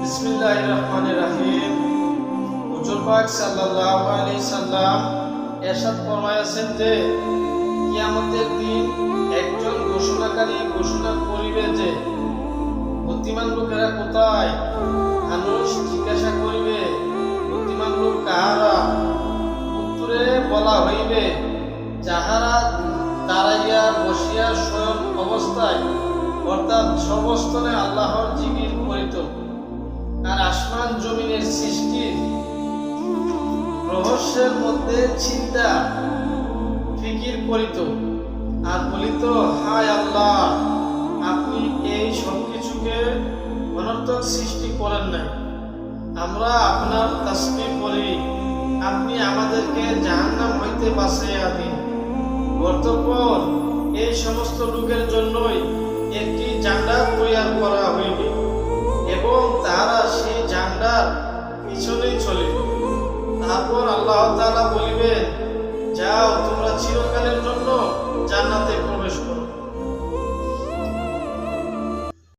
বিসমিল্লাহির রহমানির রহিম। হুজুর পাক সাল্লাল্লাহু আলাইহি সাল্লাম ইরশাদ ফরমায়াছেন যে কিয়ামতের দিন একজন ঘোষণাকারী ঘোষণা করিবে যে বুদ্ধিমান লোকেরা কোথায়? মানুষ জিজ্ঞাসা করিবে বুদ্ধিমান লোক কাহারা? উত্তরে বলা হইবে যাহারা দাঁড়াইয়া বসিয়া স্বয়ং অবস্থায় অর্থাৎ সর্বস্থলে আল্লাহর জিকির করিত আর আসমান জমিনের সৃষ্টির রহস্যের মধ্যে চিন্তা ফিকির করিত আর বলিত, হায় আল্লাহ, আপনি এই সবকিছুকে অনর্থক সৃষ্টি করেন নাই, আমরা আপনার তাসবিহ করি, আপনি আমাদেরকে জাহান্নাম হইতে বাঁচাইয়া দিন। অতঃপর এই সমস্ত লোকের জন্যই একটি জান্ডা তৈয়ার করা হইবে এবং তাহারা সেই জান্ডার পিছনেই চলিবে। তারপর আল্লাহ তাআলা বলিবেন, যাও তোমরা চিরকালের জন্য জান্নাতে